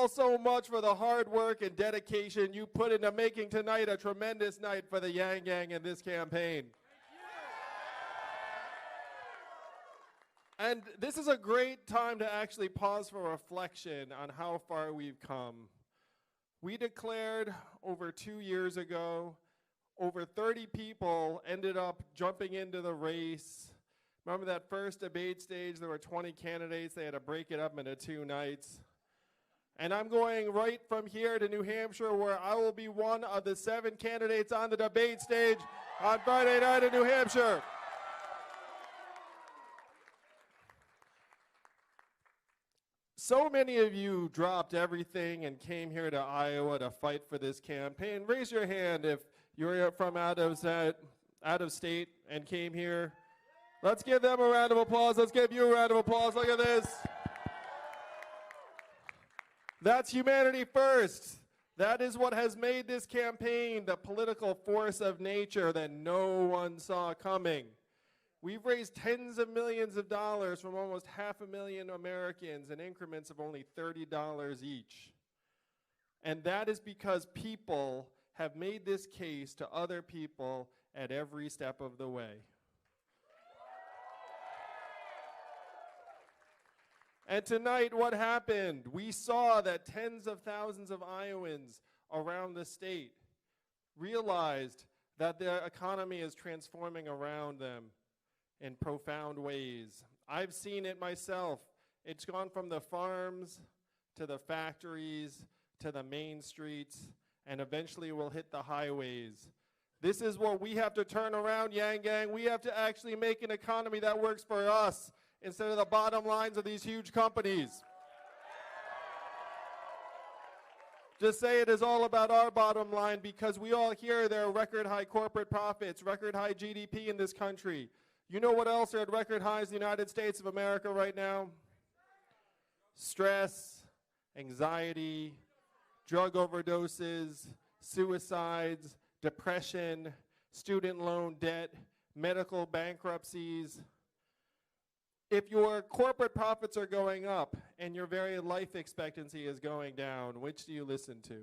all so much for the hard work and dedication you put into making tonight a tremendous night for the YangGang in this campaign. And this is a great time to actually pause for reflection on how far we've come. We declared over 2 years ago, over 30 people ended up jumping into the race. Remember that first debate stage, there were 20 candidates, they had to break it up into 2 nights. And I'm going right from here to New Hampshire, where I will be one of the 7 candidates on the debate stage on Friday night in New Hampshire. So many of you dropped everything and came here to Iowa to fight for this campaign. Raise your hand if you're from out of state and came here. Let's give them a round of applause. Let's give you a round of applause. Look at this. That's humanity first. That is what has made this campaign the political force of nature that no one saw coming. We've raised tens of millions of dollars from almost 500,000 Americans in increments of only $30 each. And that is because people have made this case to other people at every step of the way. And tonight, what happened? We saw that tens of thousands of Iowans around the state realized that their economy is transforming around them in profound ways. I've seen it myself. It's gone from the farms to the factories to the main streets, and eventually will hit the highways. This is what we have to turn around, YangGang. We have to actually make an economy that works for us instead of the bottom lines of these huge companies. Just say it is all about our bottom line, because we all hear there are record high corporate profits, record high GDP in this country. You know what else are at record highs in the United States of America right now? Stress, anxiety, drug overdoses, suicides, depression, student loan debt, medical bankruptcies. If your corporate profits are going up and your very life expectancy is going down, which do you listen to?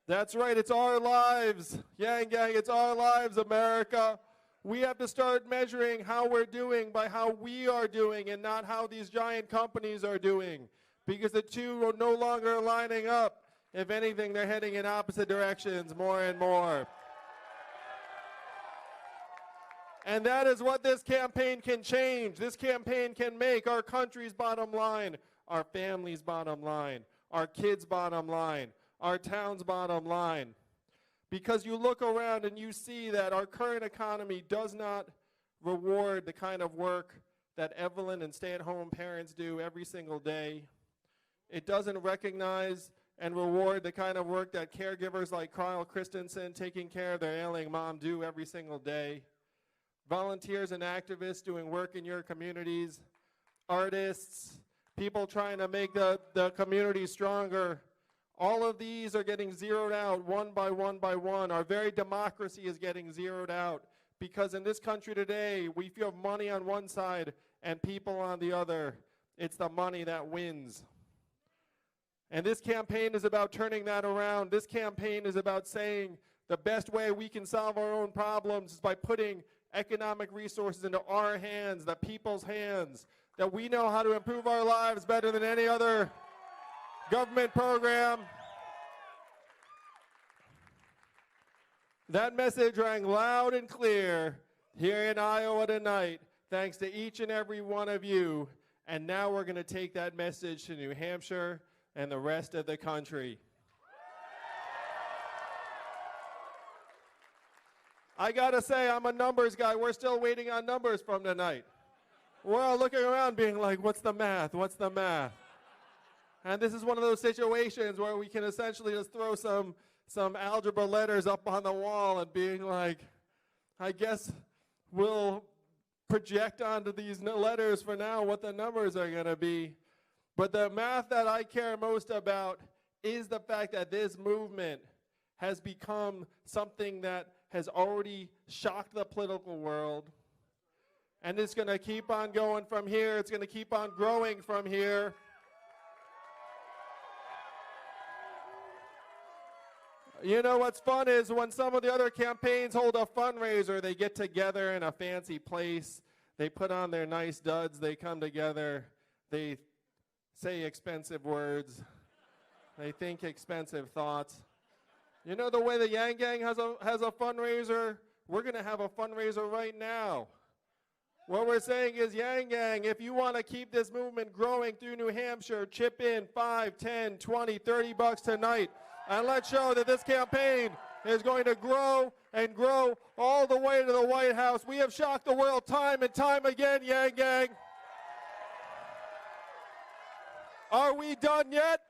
That's right, it's our lives. YangGang, it's our lives, America. We have to start measuring how we're doing by how we are doing and not how these giant companies are doing, because the two are no longer lining up. If anything, they're heading in opposite directions more and more. And that is what this campaign can change. This campaign can make our country's bottom line, our family's bottom line, our kids' bottom line, our town's bottom line. Because you look around and you see that our current economy does not reward the kind of work that Evelyn and stay-at-home parents do every single day. It doesn't recognize and reward the kind of work that caregivers like Kyle Christensen taking care of their ailing mom do every single day. Volunteers and activists doing work in your communities, artists, people trying to make the community stronger. All of these are getting zeroed out one by one by one. Our very democracy is getting zeroed out, because in this country today, we feel money on one side and people on the other. It's the money that wins. And this campaign is about turning that around. This campaign is about saying the best way we can solve our own problems is by putting economic resources into our hands, the people's hands, that we know how to improve our lives better than any other government program. That message rang loud and clear here in Iowa tonight, thanks to each and every one of you. And now we're going to take that message to New Hampshire and the rest of the country. I gotta say, I'm a numbers guy. We're still waiting on numbers from tonight. We're all looking around being like, what's the math? What's the math? And this is one of those situations where we can essentially just throw some algebra letters up on the wall and being like, I guess we'll project onto these letters for now what the numbers are going to be. But the math that I care most about is the fact that this movement has become something that has already shocked the political world. And it's going to keep on going from here. It's going to keep on growing from here. You know what's fun is when some of the other campaigns hold a fundraiser, they get together in a fancy place, they put on their nice duds, they come together, they say expensive words, they think expensive thoughts. You know the way the YangGang has a fundraiser? We're going to have a fundraiser right now. What we're saying is, YangGang, if you want to keep this movement growing through New Hampshire, chip in 5, 10, 20, 30 bucks tonight. And let's show that this campaign is going to grow and grow all the way to the White House. We have shocked the world time and time again, YangGang. Are we done yet?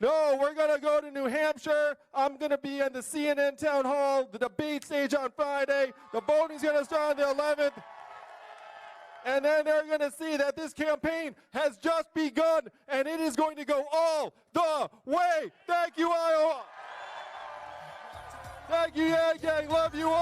No, we're going to go to New Hampshire. I'm going to be in the CNN town hall, the debate stage on Friday. The voting's going to start on the 11th. And then they're going to see that this campaign has just begun, and it is going to go all the way. Thank you, Iowa. Thank you, YangGang. Love you all.